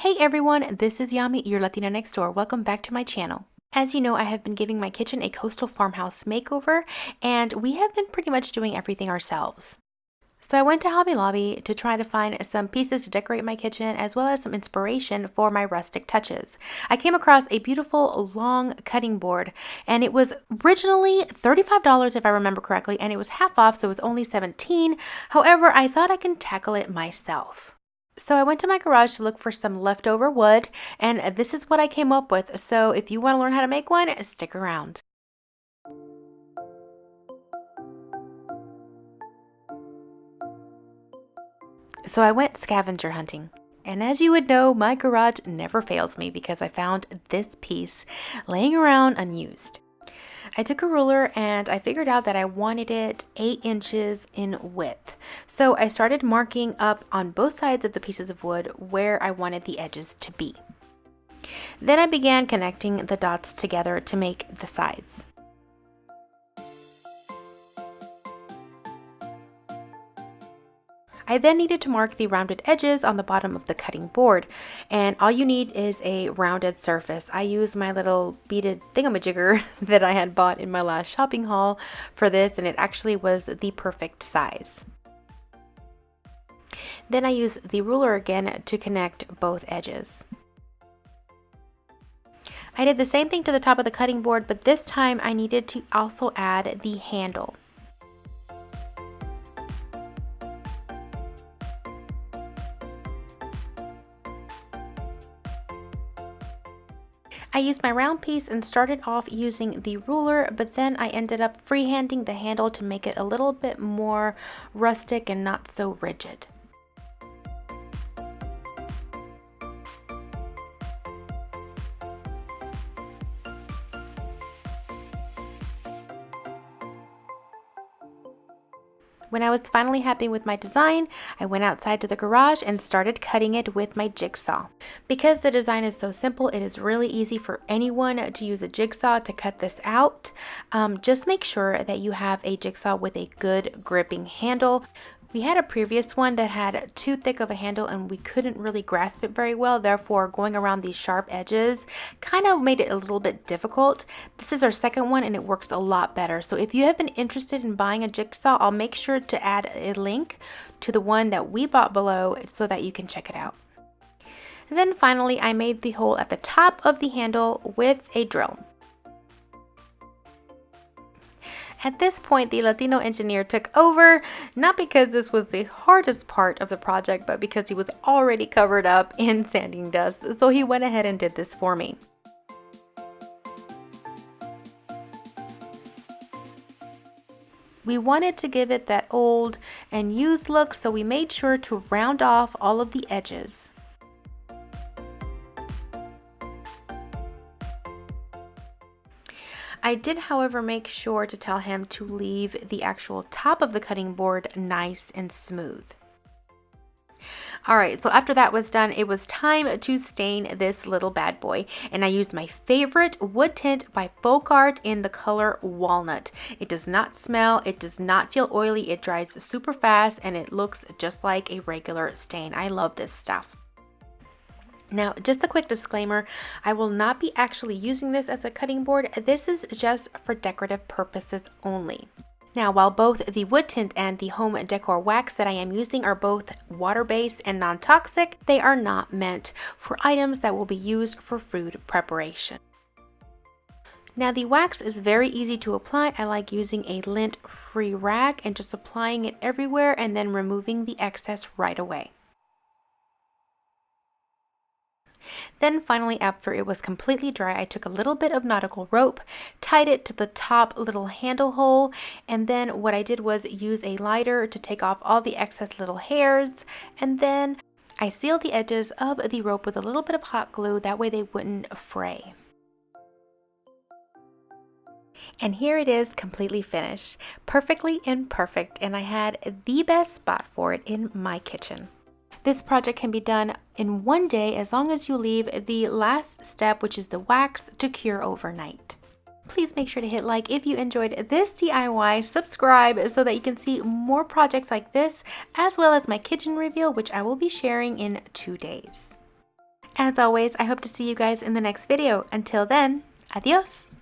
Hey everyone, this is Yami, your Latina next door. Welcome back to my channel. As you know, I have been giving my kitchen a coastal farmhouse makeover, and we have been pretty much doing everything ourselves. So I went to Hobby Lobby to try to find some pieces to decorate my kitchen as well as some inspiration for my rustic touches. I came across a beautiful long cutting board, and it was originally $35 if I remember correctly, and it was half off, so it was only $17. However, I thought I can tackle it myself. So I went to my garage to look for some leftover wood, and this is what I came up with. So if you want to learn how to make one, stick around. So I went scavenger hunting. And as you would know, my garage never fails me because I found this piece laying around unused. I took a ruler and I figured out that I wanted it 8 inches in width. So I started marking up on both sides of the pieces of wood where I wanted the edges to be. Then I began connecting the dots together to make the sides. I then needed to mark the rounded edges on the bottom of the cutting board, and all you need is a rounded surface. I used my little beaded thingamajigger that I had bought in my last shopping haul for this, and it actually was the perfect size. Then I used the ruler again to connect both edges. I did the same thing to the top of the cutting board, but this time I needed to also add the handle. I used my round piece and started off using the ruler, but then I ended up freehanding the handle to make it a little bit more rustic and not so rigid. When I was finally happy with my design, I went outside to the garage and started cutting it with my jigsaw. Because the design is so simple, it is really easy for anyone to use a jigsaw to cut this out. Just make sure that you have a jigsaw with a good gripping handle. We had a previous one that had too thick of a handle and we couldn't really grasp it very well, therefore going around these sharp edges kind of made it a little bit difficult. This is our second one and it works a lot better. So if you have been interested in buying a jigsaw, I'll make sure to add a link to the one that we bought below so that you can check it out. And then finally, I made the hole at the top of the handle with a drill. At this point, the Latino engineer took over, not because this was the hardest part of the project, but because he was already covered up in sanding dust, so he went ahead and did this for me. We wanted to give it that old and used look, so we made sure to round off all of the edges. I did, however, make sure to tell him to leave the actual top of the cutting board nice and smooth. Alright, so after that was done, it was time to stain this little bad boy, and I used my favorite wood tint by Folk Art in the color Walnut. It does not smell, it does not feel oily, it dries super fast, and it looks just like a regular stain. I love this stuff. Now, just a quick disclaimer, I will not be actually using this as a cutting board. This is just for decorative purposes only. Now, while both the wood tint and the home decor wax that I am using are both water-based and non-toxic, they are not meant for items that will be used for food preparation. Now, the wax is very easy to apply. I like using a lint-free rag and just applying it everywhere and then removing the excess right away. Then finally, after it was completely dry, I took a little bit of nautical rope, tied it to the top little handle hole, and then what I did was use a lighter to take off all the excess little hairs, and then I sealed the edges of the rope with a little bit of hot glue, that way they wouldn't fray. And here it is, completely finished, perfectly imperfect, and I had the best spot for it in my kitchen. This project can be done in one day as long as you leave the last step, which is the wax, to cure overnight. Please make sure to hit like if you enjoyed this DIY, subscribe so that you can see more projects like this, as well as my kitchen reveal, which I will be sharing in 2 days. As always, I hope to see you guys in the next video. Until then, adios!